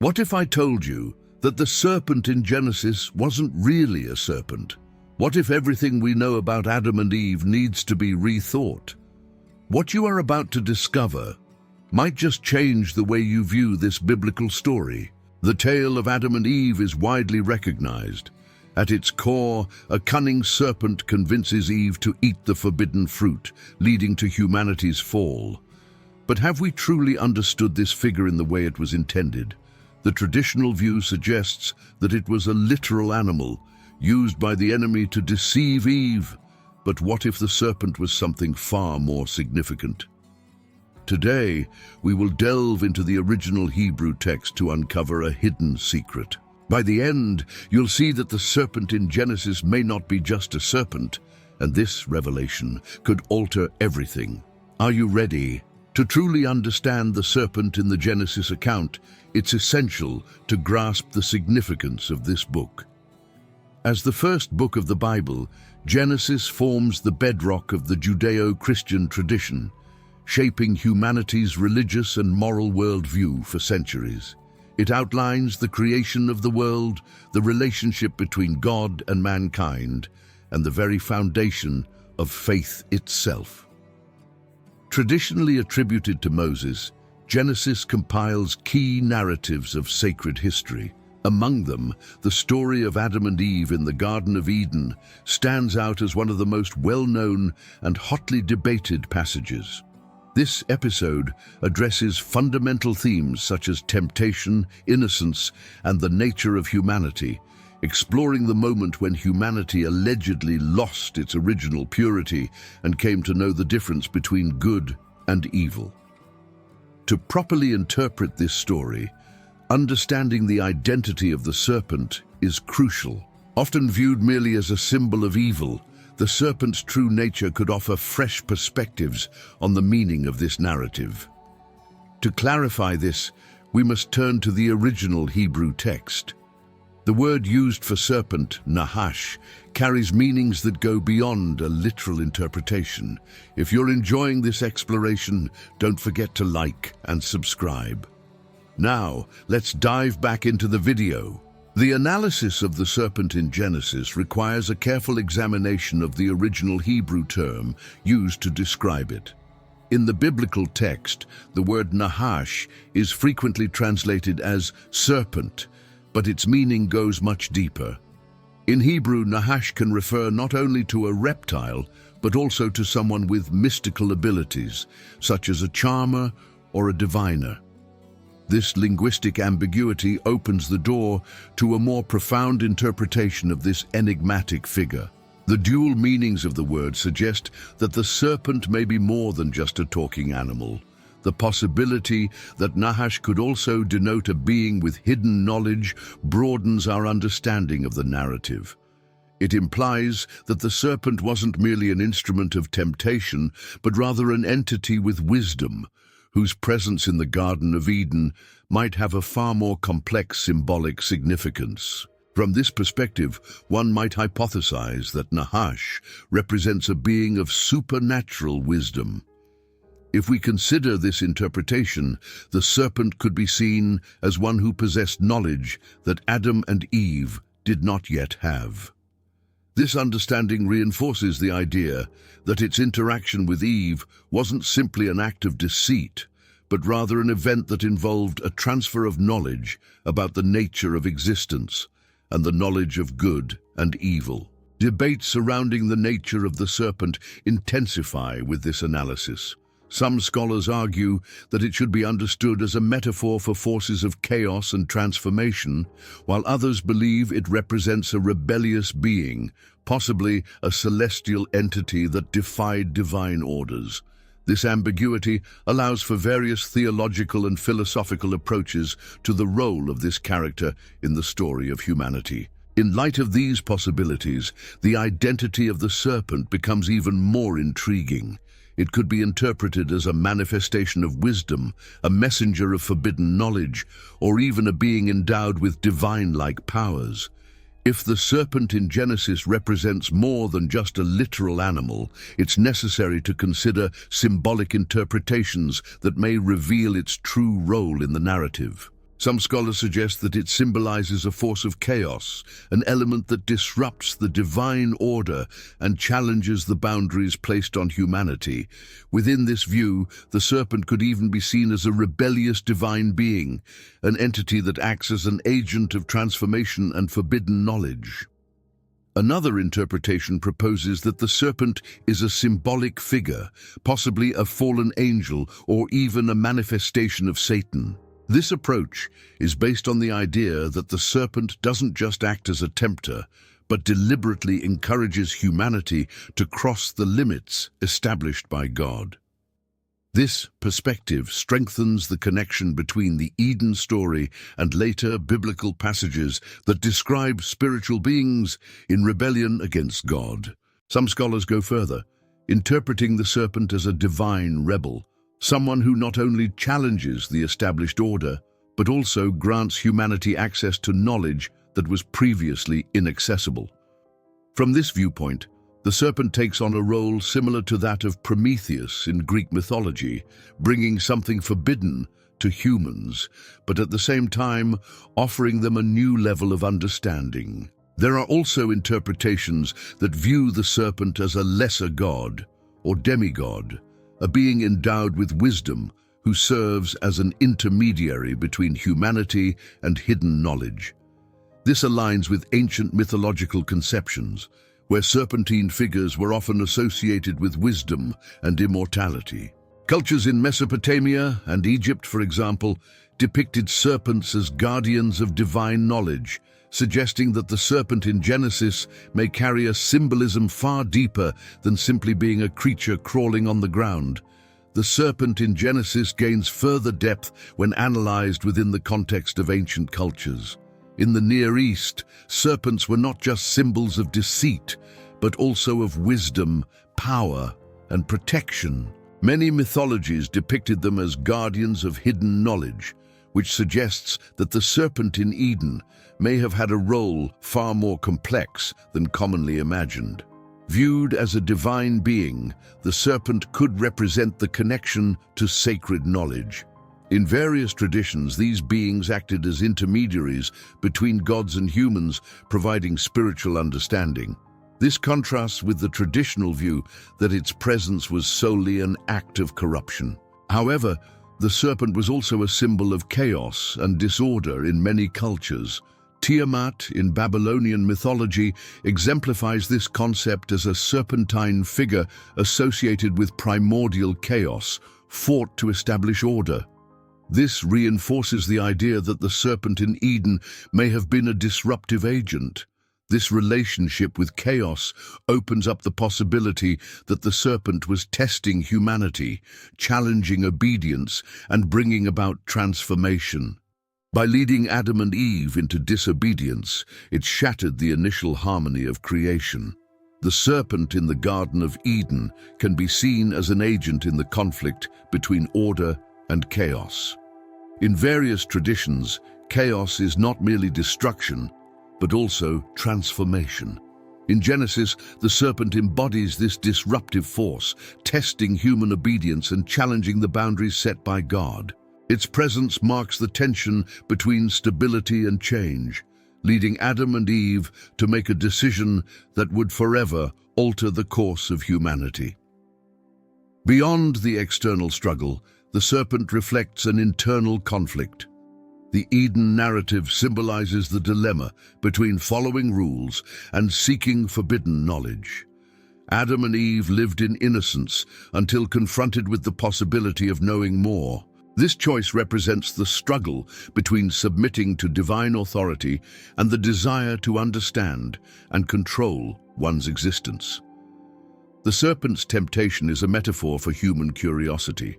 What if I told you that the serpent in Genesis wasn't really a serpent? What if everything we know about Adam and Eve needs to be rethought? What you are about to discover might just change the way you view this biblical story. The tale of Adam and Eve is widely recognized. At its core, a cunning serpent convinces Eve to eat the forbidden fruit, leading to humanity's fall. But have we truly understood this figure in the way it was intended? The traditional view suggests that it was a literal animal, used by the enemy to deceive Eve. But what if the serpent was something far more significant? Today, we will delve into the original Hebrew text to uncover a hidden secret. By the end, you'll see that the serpent in Genesis may not be just a serpent, and this revelation could alter everything. Are you ready? To truly understand the serpent in the Genesis account, it's essential to grasp the significance of this book. As the first book of the Bible, Genesis forms the bedrock of the Judeo-Christian tradition, shaping humanity's religious and moral worldview for centuries. It outlines the creation of the world, the relationship between God and mankind, and the very foundation of faith itself. Traditionally attributed to Moses, Genesis compiles key narratives of sacred history. Among them, the story of Adam and Eve in the Garden of Eden stands out as one of the most well-known and hotly debated passages. This episode addresses fundamental themes such as temptation, innocence, and the nature of humanity, exploring the moment when humanity allegedly lost its original purity and came to know the difference between good and evil. To properly interpret this story, understanding the identity of the serpent is crucial. Often viewed merely as a symbol of evil, the serpent's true nature could offer fresh perspectives on the meaning of this narrative. To clarify this, we must turn to the original Hebrew text. The word used for serpent, nahash, carries meanings that go beyond a literal interpretation. If you're enjoying this exploration, don't forget to like and subscribe. Now, let's dive back into the video. The analysis of the serpent in Genesis requires a careful examination of the original Hebrew term used to describe it. In the biblical text, the word nahash is frequently translated as serpent, but its meaning goes much deeper. In Hebrew, nahash can refer not only to a reptile, but also to someone with mystical abilities, such as a charmer or a diviner. This linguistic ambiguity opens the door to a more profound interpretation of this enigmatic figure. The dual meanings of the word suggest that the serpent may be more than just a talking animal. The possibility that Nahash could also denote a being with hidden knowledge broadens our understanding of the narrative. It implies that the serpent wasn't merely an instrument of temptation, but rather an entity with wisdom, whose presence in the Garden of Eden might have a far more complex symbolic significance. From this perspective, one might hypothesize that Nahash represents a being of supernatural wisdom. If we consider this interpretation, the serpent could be seen as one who possessed knowledge that Adam and Eve did not yet have. This understanding reinforces the idea that its interaction with Eve wasn't simply an act of deceit, but rather an event that involved a transfer of knowledge about the nature of existence and the knowledge of good and evil. Debates surrounding the nature of the serpent intensify with this analysis. Some scholars argue that it should be understood as a metaphor for forces of chaos and transformation, while others believe it represents a rebellious being, possibly a celestial entity that defied divine orders. This ambiguity allows for various theological and philosophical approaches to the role of this character in the story of humanity. In light of these possibilities, the identity of the serpent becomes even more intriguing. It could be interpreted as a manifestation of wisdom, a messenger of forbidden knowledge, or even a being endowed with divine-like powers. If the serpent in Genesis represents more than just a literal animal, it's necessary to consider symbolic interpretations that may reveal its true role in the narrative. Some scholars suggest that it symbolizes a force of chaos, an element that disrupts the divine order and challenges the boundaries placed on humanity. Within this view, the serpent could even be seen as a rebellious divine being, an entity that acts as an agent of transformation and forbidden knowledge. Another interpretation proposes that the serpent is a symbolic figure, possibly a fallen angel or even a manifestation of Satan. This approach is based on the idea that the serpent doesn't just act as a tempter, but deliberately encourages humanity to cross the limits established by God. This perspective strengthens the connection between the Eden story and later biblical passages that describe spiritual beings in rebellion against God. Some scholars go further, interpreting the serpent as a divine rebel, someone who not only challenges the established order, but also grants humanity access to knowledge that was previously inaccessible. From this viewpoint, the serpent takes on a role similar to that of Prometheus in Greek mythology, bringing something forbidden to humans, but at the same time offering them a new level of understanding. There are also interpretations that view the serpent as a lesser god or demigod, a being endowed with wisdom who serves as an intermediary between humanity and hidden knowledge. This aligns with ancient mythological conceptions, where serpentine figures were often associated with wisdom and immortality. Cultures in Mesopotamia and Egypt, for example, depicted serpents as guardians of divine knowledge, suggesting that the serpent in Genesis may carry a symbolism far deeper than simply being a creature crawling on the ground. The serpent in Genesis gains further depth when analyzed within the context of ancient cultures. In the Near East, serpents were not just symbols of deceit, but also of wisdom, power, and protection. Many mythologies depicted them as guardians of hidden knowledge, which suggests that the serpent in Eden may have had a role far more complex than commonly imagined. Viewed as a divine being, the serpent could represent the connection to sacred knowledge. In various traditions, these beings acted as intermediaries between gods and humans, providing spiritual understanding. This contrasts with the traditional view that its presence was solely an act of corruption. However, the serpent was also a symbol of chaos and disorder in many cultures. Tiamat in Babylonian mythology exemplifies this concept as a serpentine figure associated with primordial chaos, fought to establish order. This reinforces the idea that the serpent in Eden may have been a disruptive agent. This relationship with chaos opens up the possibility that the serpent was testing humanity, challenging obedience, and bringing about transformation. By leading Adam and Eve into disobedience, it shattered the initial harmony of creation. The serpent in the Garden of Eden can be seen as an agent in the conflict between order and chaos. In various traditions, chaos is not merely destruction, but also transformation. In Genesis, the serpent embodies this disruptive force, testing human obedience and challenging the boundaries set by God. Its presence marks the tension between stability and change, leading Adam and Eve to make a decision that would forever alter the course of humanity. Beyond the external struggle, the serpent reflects an internal conflict. The Eden narrative symbolizes the dilemma between following rules and seeking forbidden knowledge. Adam and Eve lived in innocence until confronted with the possibility of knowing more. This choice represents the struggle between submitting to divine authority and the desire to understand and control one's existence. The serpent's temptation is a metaphor for human curiosity.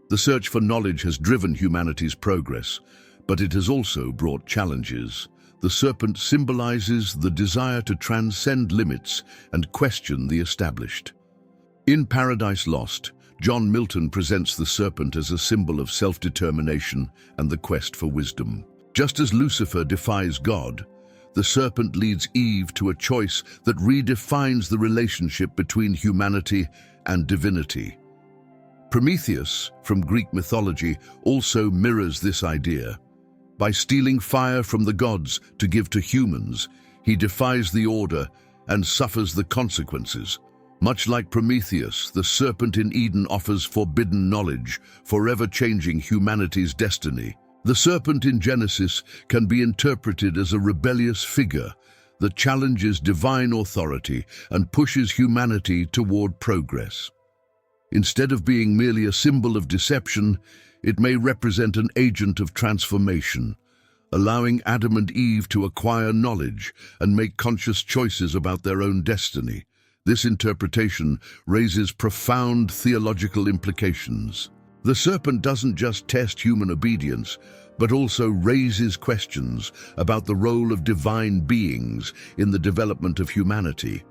The search for knowledge has driven humanity's progress, but it has also brought challenges. The serpent symbolizes the desire to transcend limits and question the established. In Paradise Lost, John Milton presents the serpent as a symbol of self-determination and the quest for wisdom. Just as Lucifer defies God, the serpent leads Eve to a choice that redefines the relationship between humanity and divinity. Prometheus, from Greek mythology, also mirrors this idea. By stealing fire from the gods to give to humans, he defies the order and suffers the consequences. Much like Prometheus, the serpent in Eden offers forbidden knowledge, forever changing humanity's destiny. The serpent in Genesis can be interpreted as a rebellious figure that challenges divine authority and pushes humanity toward progress. Instead of being merely a symbol of deception, it may represent an agent of transformation, allowing Adam and Eve to acquire knowledge and make conscious choices about their own destiny. This interpretation raises profound theological implications. The serpent doesn't just test human obedience, but also raises questions about the role of divine beings in the development of humanity.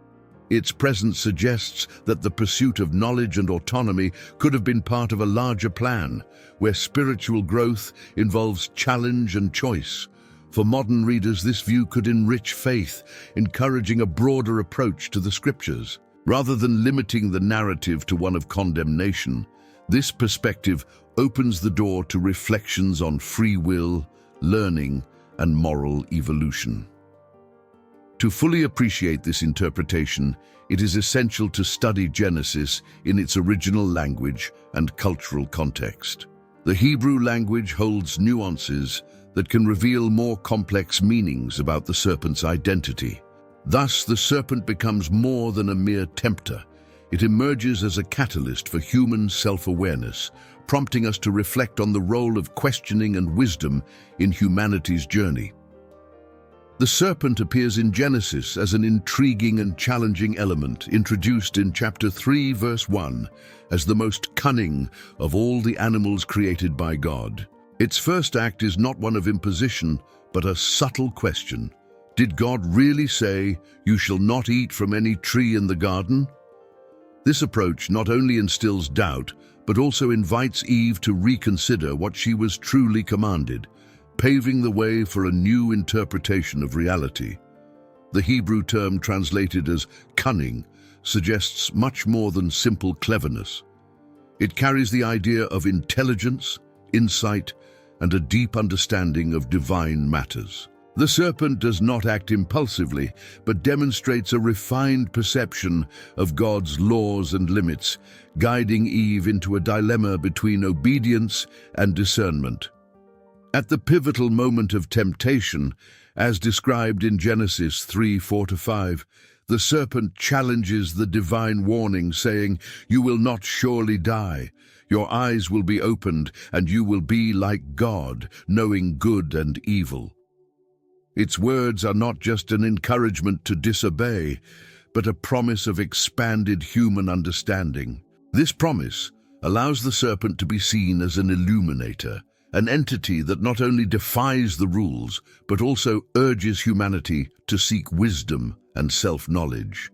Its presence suggests that the pursuit of knowledge and autonomy could have been part of a larger plan, where spiritual growth involves challenge and choice. For modern readers, this view could enrich faith, encouraging a broader approach to the scriptures. Rather than limiting the narrative to one of condemnation, this perspective opens the door to reflections on free will, learning, and moral evolution. To fully appreciate this interpretation, it is essential to study Genesis in its original language and cultural context. The Hebrew language holds nuances that can reveal more complex meanings about the serpent's identity. Thus, the serpent becomes more than a mere tempter. It emerges as a catalyst for human self-awareness, prompting us to reflect on the role of questioning and wisdom in humanity's journey. The serpent appears in Genesis as an intriguing and challenging element, introduced in chapter 3, verse 1, as the most cunning of all the animals created by God. Its first act is not one of imposition, but a subtle question. Did God really say, "You shall not eat from any tree in the garden"? This approach not only instills doubt, but also invites Eve to reconsider what she was truly commanded, paving the way for a new interpretation of reality. The Hebrew term translated as cunning suggests much more than simple cleverness. It carries the idea of intelligence, insight, and a deep understanding of divine matters. The serpent does not act impulsively, but demonstrates a refined perception of God's laws and limits, guiding Eve into a dilemma between obedience and discernment. At the pivotal moment of temptation, as described in Genesis 3, 4-5, the serpent challenges the divine warning, saying, "You will not surely die. Your eyes will be opened, and you will be like God, knowing good and evil." Its words are not just an encouragement to disobey, but a promise of expanded human understanding. This promise allows the serpent to be seen as an illuminator, an entity that not only defies the rules, but also urges humanity to seek wisdom and self-knowledge.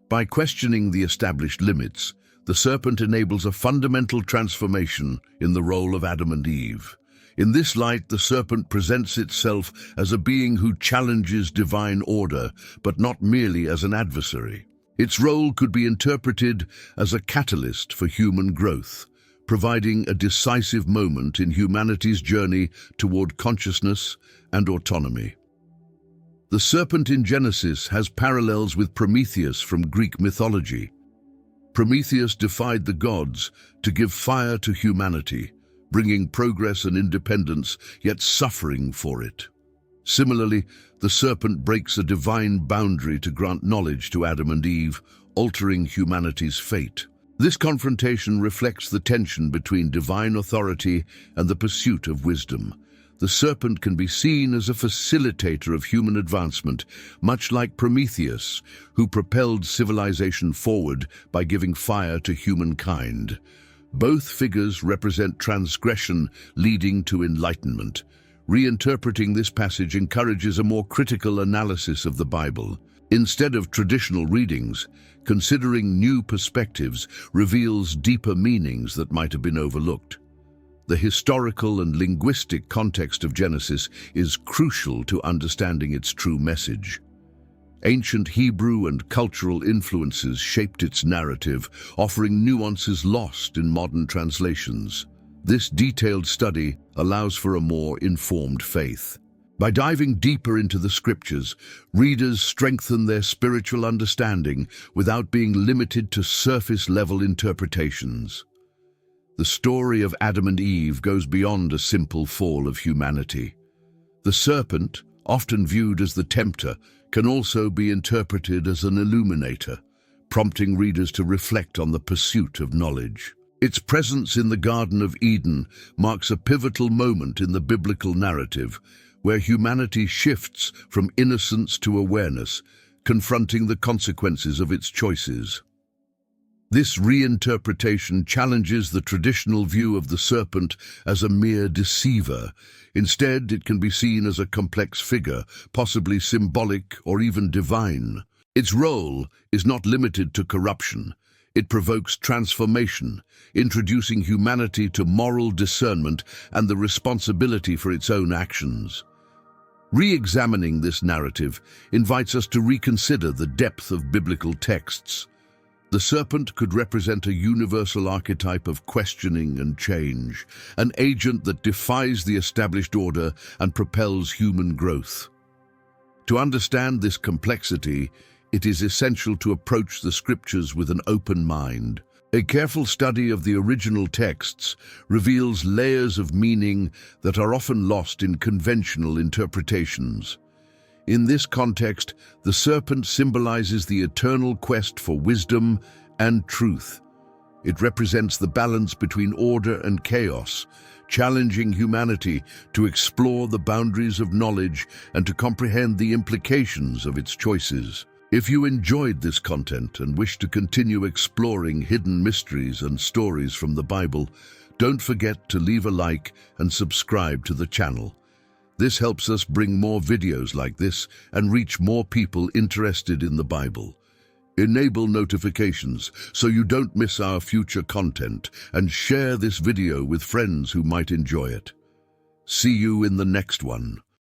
By questioning the established limits, the serpent enables a fundamental transformation in the role of Adam and Eve. In this light, the serpent presents itself as a being who challenges divine order, but not merely as an adversary. Its role could be interpreted as a catalyst for human growth, providing a decisive moment in humanity's journey toward consciousness and autonomy. The serpent in Genesis has parallels with Prometheus from Greek mythology. Prometheus defied the gods to give fire to humanity, bringing progress and independence, yet suffering for it. Similarly, the serpent breaks a divine boundary to grant knowledge to Adam and Eve, altering humanity's fate. This confrontation reflects the tension between divine authority and the pursuit of wisdom. The serpent can be seen as a facilitator of human advancement, much like Prometheus, who propelled civilization forward by giving fire to humankind. Both figures represent transgression leading to enlightenment. Reinterpreting this passage encourages a more critical analysis of the Bible. Instead of traditional readings, considering new perspectives reveals deeper meanings that might have been overlooked. The historical and linguistic context of Genesis is crucial to understanding its true message. Ancient Hebrew and cultural influences shaped its narrative, offering nuances lost in modern translations. This detailed study allows for a more informed faith. By diving deeper into the scriptures, readers strengthen their spiritual understanding without being limited to surface-level interpretations. The story of Adam and Eve goes beyond a simple fall of humanity. The serpent, often viewed as the tempter, can also be interpreted as an illuminator, prompting readers to reflect on the pursuit of knowledge. Its presence in the Garden of Eden marks a pivotal moment in the biblical narrative, where humanity shifts from innocence to awareness, confronting the consequences of its choices. This reinterpretation challenges the traditional view of the serpent as a mere deceiver. Instead, it can be seen as a complex figure, possibly symbolic or even divine. Its role is not limited to corruption. It provokes transformation, introducing humanity to moral discernment and the responsibility for its own actions. Re-examining this narrative invites us to reconsider the depth of biblical texts. The serpent could represent a universal archetype of questioning and change, an agent that defies the established order and propels human growth. To understand this complexity, it is essential to approach the scriptures with an open mind. A careful study of the original texts reveals layers of meaning that are often lost in conventional interpretations. In this context, the serpent symbolizes the eternal quest for wisdom and truth. It represents the balance between order and chaos, challenging humanity to explore the boundaries of knowledge and to comprehend the implications of its choices. If you enjoyed this content and wish to continue exploring hidden mysteries and stories from the Bible, don't forget to leave a like and subscribe to the channel. This helps us bring more videos like this and reach more people interested in the Bible. Enable notifications so you don't miss our future content, and share this video with friends who might enjoy it. See you in the next one.